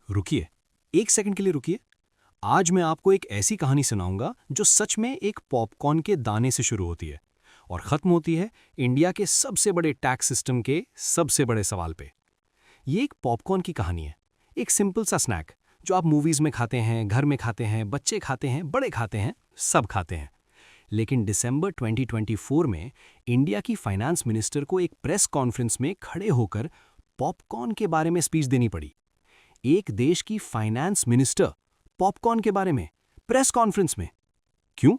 रुकिए, एक सेकंड के लिए रुकिए। आज मैं आपको एक ऐसी कहानी सुनाऊंगा जो सच में एक पॉपकॉर्न के दाने से शुरू होती है और खत्म होती है इंडिया के सबसे बड़े टैक्स सिस्टम के सबसे बड़े सवाल पे। ये एक पॉपकॉर्न की कहानी है, एक सिंपल सा स्नैक जो आप मूवीज में खाते हैं, घर में खाते हैं, बच्चे खाते हैं, बड़े खाते हैं, सब खाते हैं। लेकिन दिसंबर 2024 में इंडिया की फाइनेंस मिनिस्टर को एक प्रेस कॉन्फ्रेंस में खड़े होकर पॉपकॉर्न के बारे में स्पीच देनी पड़ी। एक देश की फाइनेंस मिनिस्टर पॉपकॉर्न के बारे में प्रेस कॉन्फ्रेंस में। क्यों?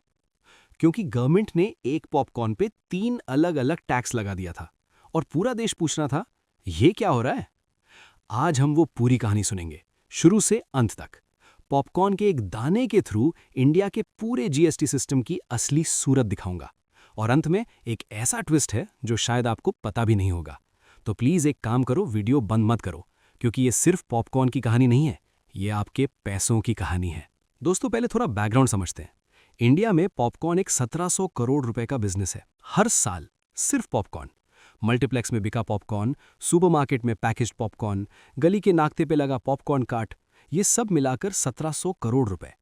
क्योंकि गवर्नमेंट ने एक पॉपकॉर्न पे 3 अलग अलग टैक्स लगा दिया था और पूरा देश पूछ रहा था, ये क्या हो रहा है? आज हम वो पूरी कहानी सुनेंगे, शुरू से अंत तक। पॉपकॉर्न के एक दाने के थ्रू इंडिया के पूरे जीएसटी सिस्टम की असली सूरत दिखाऊंगा और अंत में एक ऐसा ट्विस्ट है जो शायद आपको पता भी नहीं होगा। तो प्लीज एक काम करो, वीडियो बंद मत करो, क्योंकि ये सिर्फ पॉपकॉर्न की कहानी नहीं है, ये आपके पैसों की कहानी है। दोस्तों, पहले थोड़ा बैकग्राउंड समझते हैं। इंडिया में पॉपकॉर्न एक 1700 करोड़ रुपए का बिजनेस है। हर साल सिर्फ पॉपकॉर्न। मल्टीप्लेक्स में बिका पॉपकॉर्न, सुपरमार्केट में पैकेज्ड पॉपकॉर्न, गली के नाकते पे लगा पॉपकॉर्न कार्ट, ये सब मिलाकर 1700 करोड़ रुपए।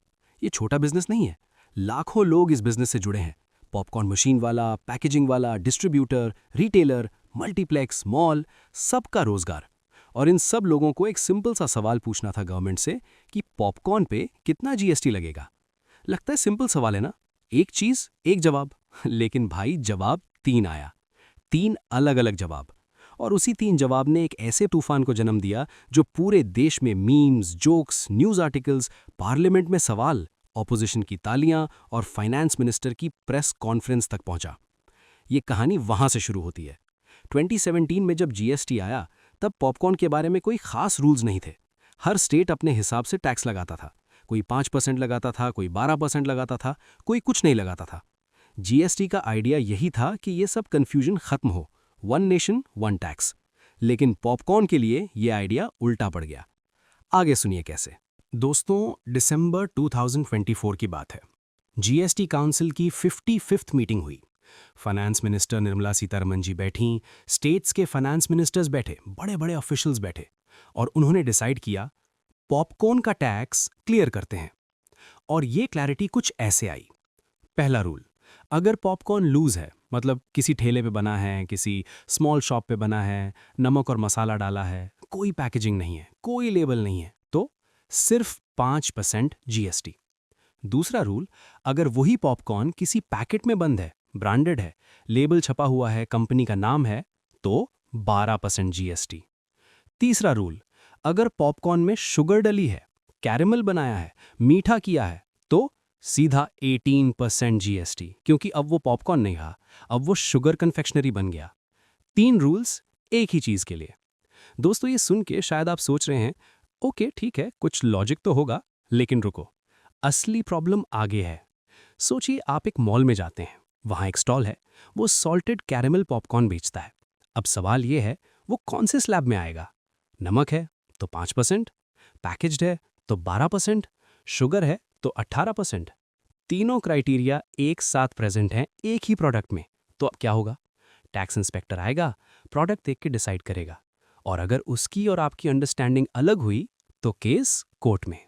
ये छोटा बिजनेस नहीं है। लाखों लोग इस बिजनेस से जुड़े हैं। पॉपकॉर्न मशीन वाला, पैकेजिंग वाला, डिस्ट्रीब्यूटर, रिटेलर, मल्टीप्लेक्स, मॉल, सबका रोजगार। और इन सब लोगों को एक सिंपल सा सवाल पूछना था गवर्नमेंट से कि पॉपकॉर्न पे कितना जीएसटी लगेगा। लगता है सिंपल सवाल है ना, एक चीज एक जवाब। लेकिन भाई, जवाब 3 आया, 3 अलग अलग जवाब। और उसी 3 जवाब ने एक ऐसे तूफान को जन्म दिया जो पूरे देश में memes, jokes, news articles, parliament में सवाल, ऑपोजिशन की तालियां और फाइनेंस मिनिस्टर की प्रेस कॉन्फ्रेंस तक पहुंचा। ये कहानी वहां से शुरू होती है। 2017 में जब जीएसटी आया, तब पॉपकॉर्न के बारे में कोई खास रूल्स नहीं थे। हर स्टेट अपने हिसाब से टैक्स लगाता था। कोई 5% लगाता था, कोई 12% लगाता था, कोई कुछ नहीं लगाता था। जीएसटी का आइडिया यही था कि ये सब कंफ्यूजन खत्म हो, वन नेशन वन टैक्स। लेकिन पॉपकॉर्न के लिए ये आइडिया उल्टा पड़ गया। आगे सुनिए कैसे। दोस्तों, दिसंबर 2024 की बात है। जीएसटी काउंसिल की 55th मीटिंग हुई। फाइनेंस मिनिस्टर निर्मला सीतारमण जी बैठीं, स्टेट्स के फाइनेंस मिनिस्टर्स बैठे, बड़े बड़े ऑफिशियल्स बैठे, और उन्होंने डिसाइड किया पॉपकॉर्न का टैक्स क्लियर करते हैं। और ये क्लैरिटी कुछ ऐसे आई। पहला रूल, अगर पॉपकॉर्न लूज है, मतलब किसी ठेले पे बना है, किसी स्मॉल शॉप पे बना है, नमक और मसाला डाला है, कोई पैकेजिंग नहीं है, कोई लेबल नहीं है, तो सिर्फ 5% जीएसटी। दूसरा रूल, अगर वही पॉपकॉर्न किसी पैकेट में बंद है, ब्रांडेड है, लेबल छपा हुआ है, कंपनी का नाम है, तो 12% जीएसटी। तीसरा रूल, अगर पॉपकॉर्न में शुगर डली है, कैरेमल बनाया है, मीठा किया है, तो सीधा 18% जीएसटी, क्योंकि अब वो पॉपकॉर्न नहीं रहा, अब वो शुगर कन्फेक्शनरी बन गया। 3 रूल्स एक ही चीज के लिए। दोस्तों, ये सुन के शायद आप सोच रहे हैं, ओके ठीक है, कुछ लॉजिक तो होगा, लेकिन रुको, असली प्रॉब्लम आगे है। सोचिए, आप एक मॉल में जाते हैं, वहां एक स्टॉल है, वो सॉल्टेड कैरेमल पॉपकॉर्न बेचता है। अब सवाल ये है, वो कौन से स्लैब में आएगा? नमक है तो 5%, पैकेज्ड है तो 12%, शुगर है तो 18%। तीनों क्राइटेरिया एक साथ प्रेजेंट हैं एक ही प्रोडक्ट में। तो अब क्या होगा? टैक्स इंस्पेक्टर आएगा, प्रोडक्ट देख के डिसाइड करेगा, और अगर उसकी और आपकी अंडरस्टैंडिंग अलग हुई तो केस कोर्ट में।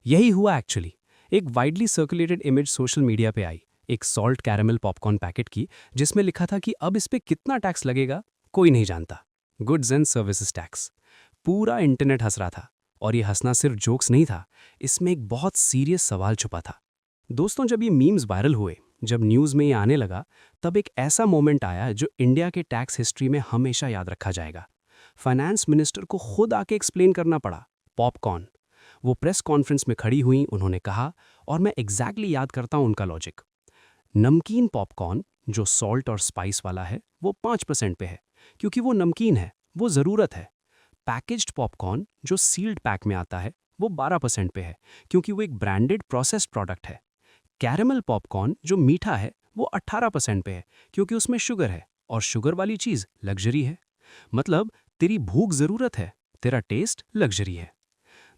यही हुआ एक्चुअली। एक widely circulated image social media पे आई, एक सॉल्ट कैरेमल पॉपकॉर्न पैकेट की, जिसमें लिखा था कि अब इस पे कितना टैक्स लगेगा कोई नहीं जानता, गुड्स एंड सर्विसेज टैक्स। पूरा इंटरनेट हंस रहा था, और ये हंसना सिर्फ जोक्स नहीं था, इसमें एक बहुत सीरियस सवाल छुपा था। दोस्तों, जब ये मीम्स वायरल हुए, जब न्यूज़ में ये आने लगा, तब एक ऐसा मोमेंट आया जो इंडिया के टैक्स हिस्ट्री में हमेशा याद रखा जाएगा। फाइनेंस मिनिस्टर को खुद आके एक्सप्लेन करना पड़ा, पॉपकॉर्न। वो प्रेस कॉन्फ्रेंस में खड़ी हुई, उन्होंने कहा, और मैं एग्जैक्टली याद करता हूं उनका लॉजिक। नमकीन पॉपकॉर्न जो सॉल्ट और स्पाइस वाला है, वो 5% पे है, क्योंकि वो नमकीन है, वो ज़रूरत है। पैकेज्ड पॉपकॉर्न जो सील्ड पैक में आता है, वो 12% पे है, क्योंकि वो एक ब्रांडेड प्रोसेस्ड प्रोडक्ट है। कैरेमल पॉपकॉर्न जो मीठा है, वो 18% पे है, क्योंकि उसमें शुगर है, और शुगर वाली चीज़ लग्जरी है। मतलब तेरी भूख ज़रूरत है, तेरा टेस्ट लग्जरी है।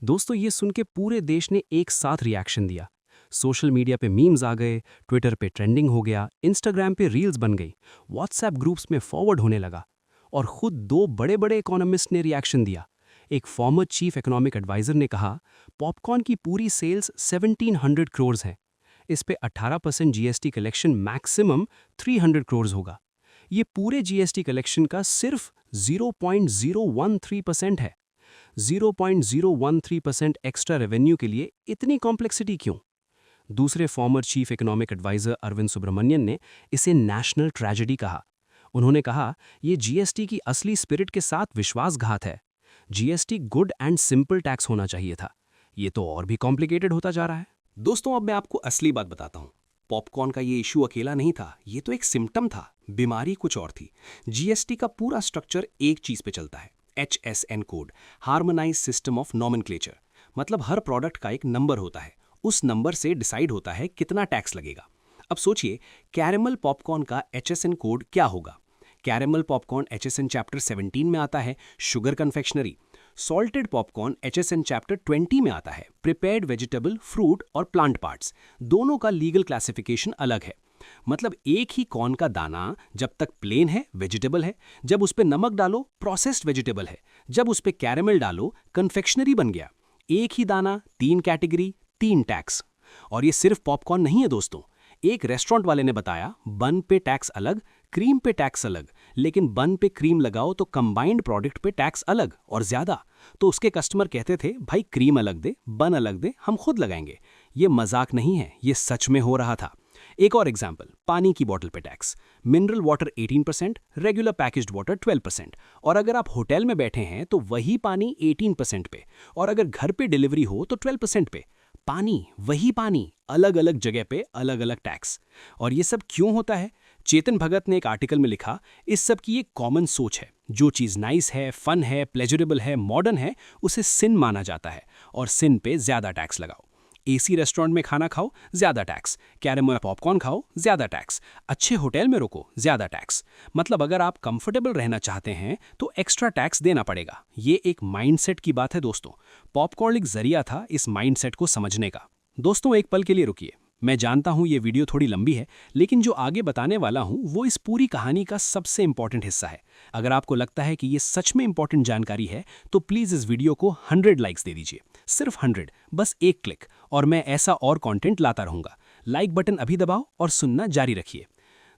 दोस्तों, ये सुन के पूरे देश ने एक साथ रिएक्शन दिया। सोशल मीडिया पे मीम्स आ गए, ट्विटर पे ट्रेंडिंग हो गया, इंस्टाग्राम पे रील्स बन गई, व्हाट्सएप ग्रुप्स में फॉरवर्ड होने लगा, और खुद 2 बड़े बड़े इकोनॉमिस्ट ने रिएक्शन दिया। एक फॉर्मर चीफ इकोनॉमिक एडवाइजर ने कहा, पॉपकॉर्न की पूरी सेल्स 1700 करोड़ हैं। इस पे 18% जीएसटी कलेक्शन मैक्सिमम 300 करोड़ होगा। ये पूरे जीएसटी कलेक्शन का सिर्फ 0.013% है। 0.013% एक्स्ट्रा रेवेन्यू के लिए इतनी कॉम्प्लेक्सिटी क्यों? दूसरे former chief economic adviser Arvind Subramanian ने इसे नेशनल ट्रेजेडी कहा। उन्होंने कहा, ये जीएसटी की असली स्पिरिट के साथ विश्वासघात है। GST good and simple tax होना चाहिए था। ये तो और भी कॉम्प्लिकेटेड होता जा रहा है। दोस्तों, अब मैं आपको असली बात बताता हूँ। पॉपकॉर्न का ये इशू अकेला नहीं था, ये तो एक सिम्टम था। बीमारी कुछ और थी। जीएसटी का पूरा स्ट्रक्चर एक चीज पे चलता है, HSN code, harmonise system of nomenclature. मतलब हर प्रोडक्ट का एक नंबर होता है, उस नंबर से डिसाइड होता है कितना टैक्स लगेगा। अब सोचिए, कैरेमल पॉपकॉर्न का HSN कोड क्या होगा? कैरेमल पॉपकॉर्न HSN चैप्टर 17 में आता है, sugar confectionery. Salted popcorn HSN chapter 20 में आता है, प्रिपेयर्ड वेजिटेबल, फ्रूट और प्लांट पार्ट्स। दोनों का लीगल क्लासिफिकेशन अलग है। मतलब एक ही कॉर्न का दाना जब तक प्लेन है, वेजिटेबल है, जब उस पे नमक डालो, प्रोसेस्ड वेजिटेबल है, जब उस पे कैरेमल डालो, कन्फेक्शनरी बन गया। एक ही दाना, 3 कैटेगरी, 3 टैक्स। और ये सिर्फ पॉपकॉर्न नहीं है दोस्तों। एक रेस्टोरेंट वाले ने बताया, बन पे टैक्स अलग, क्रीम पे टैक्स अलग, लेकिन बन पे क्रीम लगाओ तो कंबाइंड प्रोडक्ट पे टैक्स अलग और ज्यादा। तो उसके कस्टमर कहते थे, भाई क्रीम अलग दे, बन अलग दे, हम खुद लगाएंगे। ये मजाक नहीं है, ये सच में हो रहा था। एक और एग्जाम्पल, पानी की बोतल पे tax. Mineral water 18%, regular packaged water 12%। और अगर आप होटल में बैठे हैं तो वही पानी 18% पे, और अगर घर पे डिलीवरी हो तो 12% पे। पानी, वही पानी, अलग अलग जगह पे अलग अलग टैक्स। और ये सब क्यों होता है? चेतन भगत ने एक आर्टिकल में लिखा, इस सब की एक कॉमन सोच है। जो चीज़ नाइस है, फन है, प्लेजरेबल है, मॉडर्न है, उसे सिन माना जाता है, और सिन पे ज्यादा टैक्स लगाओ। एसी रेस्टोरेंट में खाना खाओ, ज्यादा टैक्स। कैरेमल पॉपकॉर्न खाओ, ज्यादा टैक्स। अच्छे होटल में रुको, ज्यादा टैक्स। मतलब अगर आप कंफर्टेबल रहना चाहते हैं तो एक्स्ट्रा टैक्स देना पड़ेगा। ये एक माइंडसेट की बात है दोस्तों। पॉपकॉर्न एक जरिया था इस माइंडसेट को समझने का। दोस्तों, एक पल के लिए रुकिए। मैं जानता हूं ये वीडियो थोड़ी लंबी है, लेकिन जो आगे बताने वाला हूं वो इस पूरी कहानी का सबसे इंपॉर्टेंट हिस्सा है। अगर आपको लगता है कि ये सच में इंपॉर्टेंट जानकारी है तो प्लीज इस वीडियो को 100 लाइक्स दे दीजिए। सिर्फ 100, बस एक क्लिक, और मैं ऐसा और कंटेंट लाता रहूंगा। लाइक बटन अभी दबाओ और सुनना जारी रखिए।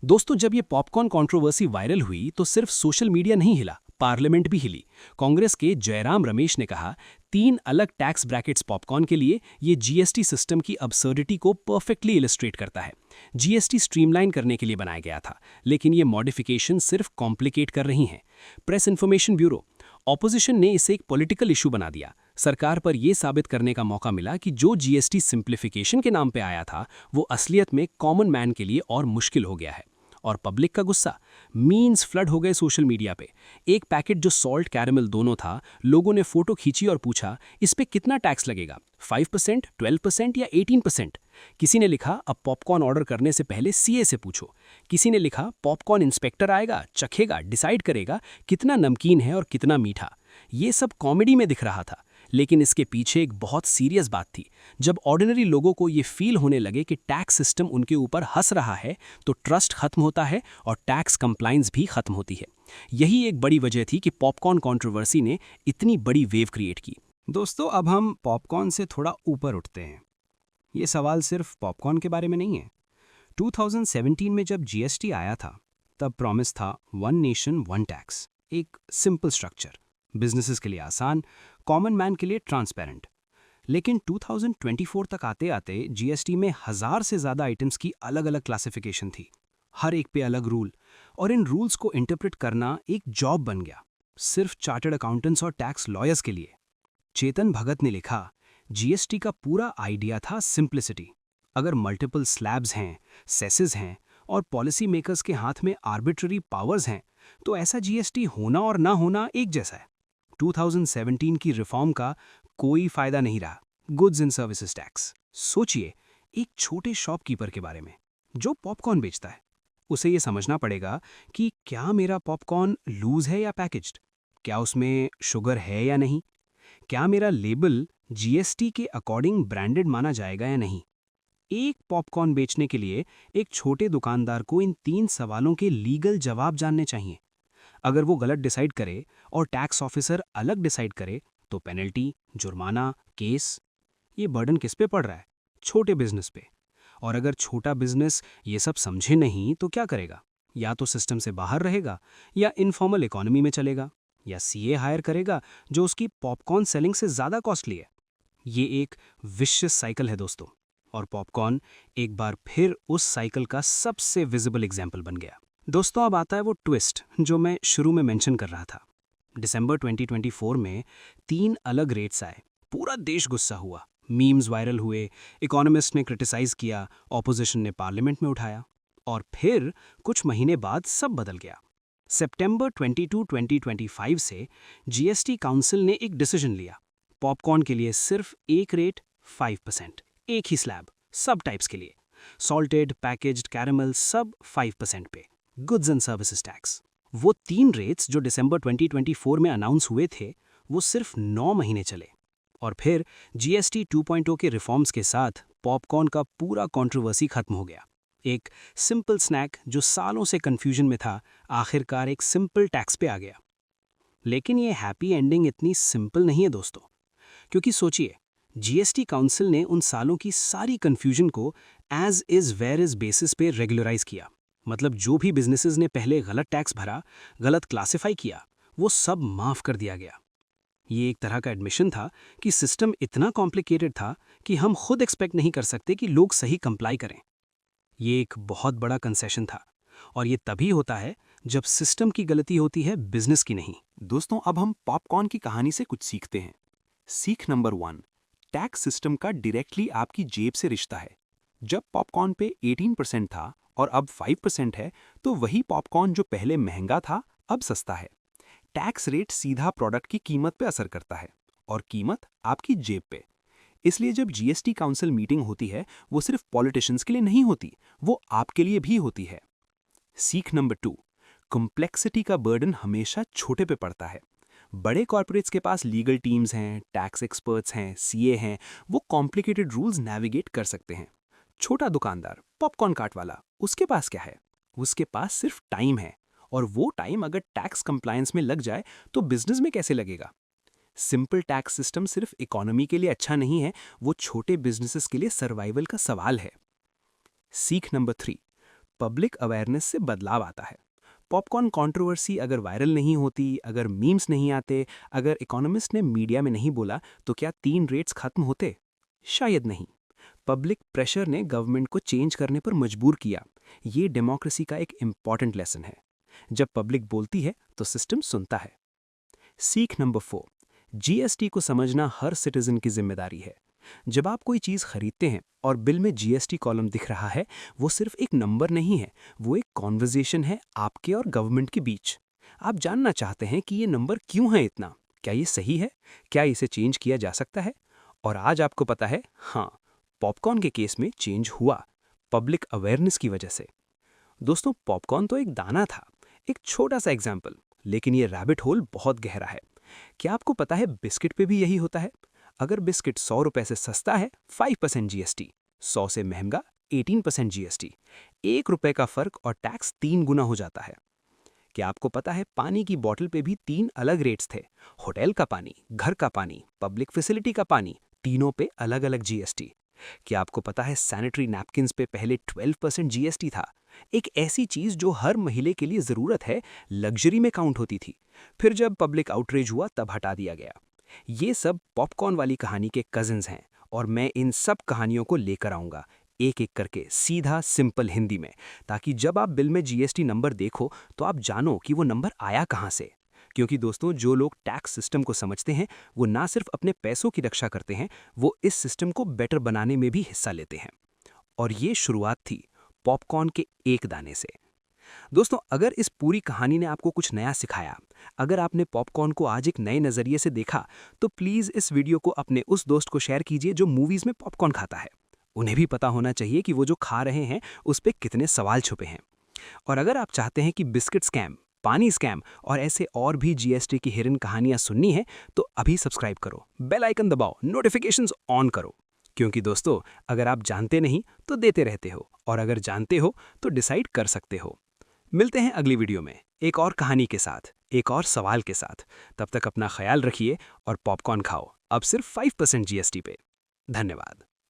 दोस्तों, जब ये पॉपकॉर्न कंट्रोवर्सी वायरल हुई तो सिर्फ सोशल मीडिया नहीं हिला, पार्लियामेंट भी हिली। कांग्रेस के जयराम रमेश ने कहा, 3 अलग टैक्स ब्रैकेट्स पॉपकॉर्न के लिए, ये जीएसटी सिस्टम की अब्सर्डिटी को परफेक्टली इलस्ट्रेट करता है। जीएसटी स्ट्रीमलाइन करने के लिए बनाया गया था, लेकिन ये मॉडिफिकेशन सिर्फ कॉम्प्लिकेट कर रही हैं। प्रेस इन्फॉर्मेशन ब्यूरो, ऑपोजिशन ने इसे एक पॉलिटिकल इशू बना दिया। सरकार पर यह साबित करने का मौका मिला कि जो जीएसटी सिंप्लीफिकेशन के नाम पे आया था वो असलियत में कॉमन मैन के लिए और मुश्किल हो गया है। और पब्लिक का गुस्सा, मीन्स फ्लड हो गए सोशल मीडिया पे। एक पैकेट जो सॉल्ट कैरेमल दोनों था, लोगों ने फोटो खींची और पूछा, इस पे कितना टैक्स लगेगा, 5%, 12% या 18%? किसी ने लिखा, अब पॉपकॉर्न ऑर्डर करने से पहले सीए से पूछो। किसी ने लिखा, पॉपकॉर्न इंस्पेक्टर आएगा, चखेगा, डिसाइड करेगा कितना नमकीन है और कितना मीठा। ये सब कॉमेडी में दिख रहा था, लेकिन इसके पीछे एक बहुत सीरियस बात थी। जब ऑर्डिनरी लोगों को ये फील होने लगे कि टैक्स सिस्टम उनके ऊपर हंस रहा है, तो ट्रस्ट खत्म होता है और टैक्स कंप्लायंस भी खत्म होती है। यही एक बड़ी वजह थी कि पॉपकॉर्न कंट्रोवर्सी ने इतनी बड़ी वेव क्रिएट की। दोस्तों, अब हम पॉपकॉर्न से थोड़ा ऊपर उठते हैं। ये सवाल सिर्फ पॉपकॉर्न के बारे में नहीं है। 2017 में जब जीएसटी आया था, तब प्रॉमिस था वन नेशन वन टैक्स, एक सिंपल स्ट्रक्चर, बिजनेसेस के लिए आसान, कॉमन मैन के लिए ट्रांसपेरेंट। लेकिन 2024 तक आते आते जीएसटी में 1000 से ज़्यादा आइटम्स की अलग अलग क्लासिफिकेशन थी, हर एक पे अलग रूल, और इन रूल्स को इंटरप्रेट करना एक जॉब बन गया, सिर्फ चार्टर्ड अकाउंटेंट्स और टैक्स लॉयर्स के लिए। चेतन भगत ने लिखा, जीएसटी का पूरा आइडिया था सिंप्लिसिटी। अगर मल्टीपल स्लैब्स हैं, सेसेस हैं और पॉलिसी मेकर्स के हाथ में आर्बिट्ररी पावर्स हैं, तो ऐसा जीएसटी होना और ना होना एक जैसा है। 2017 की रिफॉर्म का कोई फायदा नहीं रहा। Goods and services tax. सोचिए, एक छोटे शॉपकीपर के बारे में जो पॉपकॉर्न बेचता है। उसे ये समझना पड़ेगा कि क्या मेरा पॉपकॉर्न लूज है या पैकेज्ड, क्या उसमें शुगर है या नहीं, क्या मेरा लेबल जीएसटी के अकॉर्डिंग ब्रांडेड माना जाएगा या नहीं। एक पॉपकॉर्न बेचने के लिए एक छोटे दुकानदार को इन 3 सवालों के लीगल जवाब जानने चाहिए। अगर वो गलत डिसाइड करे और टैक्स ऑफिसर अलग डिसाइड करे तो पेनल्टी, जुर्माना, केस, ये बर्डन किस पे पड़ रहा है? छोटे बिजनेस पे। और अगर छोटा बिजनेस ये सब समझे नहीं तो क्या करेगा? या तो सिस्टम से बाहर रहेगा, या इनफॉर्मल इकोनॉमी में चलेगा, या सीए हायर करेगा जो उसकी पॉपकॉर्न सेलिंग से ज़्यादा कॉस्टली है। ये एक विशियस साइकिल है दोस्तों, और पॉपकॉर्न एक बार फिर उस साइकिल का सबसे विजिबल एग्जाम्पल बन गया। दोस्तों, अब आता है वो ट्विस्ट जो मैं शुरू में मेंशन कर रहा था। दिसंबर 2024 में 3 अलग रेट्स आए। पूरा देश गुस्सा हुआ, मीम्स वायरल हुए, इकोनॉमिस्ट ने क्रिटिसाइज किया, ऑपोजिशन ने पार्लियामेंट में उठाया। और फिर कुछ महीने बाद सब बदल गया। सितंबर 22, 2025 से जीएसटी काउंसिल ने एक डिसीजन लिया। पॉपकॉर्न के लिए सिर्फ एक रेट, 5%, एक ही स्लैब, सब टाइप्स के लिए, सॉल्टेड, पैकेज्ड, कैरेमल, सब 5% पे, गुड्स एंड सर्विसेज टैक्स। वो 3 रेट्स जो दिसंबर 2024 में अनाउंस हुए थे, वो सिर्फ 9 महीने चले। और फिर जीएसटी 2.0 के रिफॉर्म्स के साथ पॉपकॉर्न का पूरा कंट्रोवर्सी खत्म हो गया। एक सिंपल स्नैक जो सालों से कंफ्यूजन में था, आखिरकार एक सिंपल टैक्स पे आ गया। लेकिन ये हैप्पी एंडिंग इतनी सिंपल नहीं है दोस्तों, क्योंकि सोचिए, जीएसटी काउंसिल ने उन सालों की सारी कंफ्यूजन को as is where is basis पे रेगुलराइज किया। मतलब जो भी बिजनेसेस ने पहले गलत टैक्स भरा, गलत क्लासिफाई किया, वो सब माफ कर दिया गया। ये एक तरह का एडमिशन था कि सिस्टम इतना कॉम्प्लिकेटेड था कि हम खुद एक्सपेक्ट नहीं कर सकते कि लोग सही कंप्लाई करें। ये एक बहुत बड़ा कंसेशन था, और ये तभी होता है जब सिस्टम की गलती होती है, बिजनेस की नहीं। दोस्तों, अब हम पॉपकॉर्न की कहानी से कुछ सीखते हैं। सीख नंबर 1, टैक्स सिस्टम का डायरेक्टली आपकी जेब से रिश्ता है। जब पॉपकॉर्न पे 18% था और अब 5% है, तो वही पॉपकॉर्न जो पहले महंगा था अब सस्ता है। टैक्स रेट सीधा प्रोडक्ट की कीमत पे असर करता है, और कीमत आपकी जेब पे। इसलिए जब जीएसटी काउंसिल मीटिंग होती है, वो सिर्फ पॉलिटिशियंस के लिए नहीं होती, वो आपके लिए भी होती है। सीख नंबर 2, कॉम्प्लेक्सिटी का बर्डन हमेशा छोटे पे पड़ता है। बड़े कॉर्पोरेट्स के पास लीगल टीम्स हैं, टैक्स एक्सपर्ट्स हैं, सीए हैं, वो कॉम्प्लिकेटेड रूल्स नेविगेट कर सकते हैं। छोटा दुकानदार, पॉपकॉर्न कार्ट वाला, उसके पास क्या है? उसके पास सिर्फ टाइम है, और वो टाइम अगर टैक्स कंप्लायंस में लग जाए तो बिजनेस में कैसे लगेगा? सिंपल टैक्स सिस्टम सिर्फ इकोनॉमी के लिए अच्छा नहीं है, वो छोटे बिजनेसेस के लिए सर्वाइवल का सवाल है। सीख नंबर 3, पब्लिक अवेयरनेस से बदलाव आता है। पॉपकॉर्न कंट्रोवर्सी अगर वायरल नहीं होती, अगर मीम्स नहीं आते, अगर इकोनॉमिस्ट ने मीडिया में नहीं बोला, तो क्या 3 रेट्स खत्म होते? शायद नहीं। पब्लिक प्रेशर ने गवर्नमेंट को चेंज करने पर मजबूर किया। ये डेमोक्रेसी का एक इम्पॉर्टेंट लेसन है। जब पब्लिक बोलती है तो सिस्टम सुनता है। सीख नंबर 4, जीएसटी को समझना हर सिटीजन की जिम्मेदारी है। जब आप कोई चीज़ खरीदते हैं और बिल में जीएसटी कॉलम दिख रहा है, वो सिर्फ एक नंबर नहीं है, वो एक कॉन्वर्जेशन है आपके और गवर्नमेंट के बीच। आप जानना चाहते हैं कि ये नंबर क्यों है इतना, क्या ये सही है, क्या इसे चेंज किया जा सकता है? और आज आपको पता है, हाँ, पॉपकॉर्न के केस में चेंज हुआ, पब्लिक अवेयरनेस की वजह से। दोस्तों, पॉपकॉर्न तो एक दाना था, एक छोटा सा एग्जाम्पल, लेकिन ये रैबिट होल बहुत गहरा है। क्या आपको पता है बिस्किट पे भी यही होता है? अगर बिस्किट 100 रुपए से सस्ता है, 5% जीएसटी, 100 से महंगा 18% जीएसटी। 1 रुपए का फर्क और टैक्स 3 गुना हो जाता है। क्या आपको पता है पानी की बोतल पे भी 3 अलग रेट्स थे? होटल का पानी, घर का पानी, पब्लिक फैसिलिटी का पानी, तीनों पे अलग अलग जीएसटी। क्या आपको पता है सैनिटरी नैपकिन्स पे पहले 12% जीएसटी था? एक ऐसी चीज जो हर महीने के लिए जरूरत है, लग्जरी में काउंट होती थी। फिर जब पब्लिक आउटरीच हुआ तब हटा दिया गया। ये सब पॉपकॉर्न वाली कहानी के कजिन्स हैं, और मैं इन सब कहानियों को लेकर आऊंगा एक एक करके, सीधा सिंपल हिंदी में, ताकि जब आप बिल में जीएसटी नंबर देखो तो आप जानो कि वो नंबर आया कहां से। क्योंकि दोस्तों, जो लोग टैक्स सिस्टम को समझते हैं, वो ना सिर्फ अपने पैसों की रक्षा करते हैं, वो इस सिस्टम को बेटर बनाने में भी हिस्सा लेते हैं। और ये शुरुआत थी पॉपकॉर्न के एक दाने से। दोस्तों, अगर इस पूरी कहानी ने आपको कुछ नया सिखाया, अगर आपने पॉपकॉर्न को आज एक नए नज़रिए से देखा, तो प्लीज़ इस वीडियो को अपने उस दोस्त को शेयर कीजिए जो मूवीज़ में पॉपकॉर्न खाता है। उन्हें भी पता होना चाहिए कि वो जो खा रहे हैं उस पे कितने सवाल छुपे हैं। और अगर आप चाहते हैं कि बिस्किट स्कैम, पानी स्कैम और ऐसे और भी जीएसटी की हिरन कहानियां सुननी है, तो अभी सब्सक्राइब करो, बेल आइकन दबाओ, नोटिफिकेशंस ऑन करो। क्योंकि दोस्तों, अगर आप जानते नहीं तो देते रहते हो, और अगर जानते हो तो डिसाइड कर सकते हो। मिलते हैं अगली वीडियो में। एक और कहानी के साथ, एक और सवाल के साथ। तब तक अपना ख्याल रखिए और पॉपकॉर्न खाओ, अब सिर्फ 5% जीएसटी पे। धन्यवाद।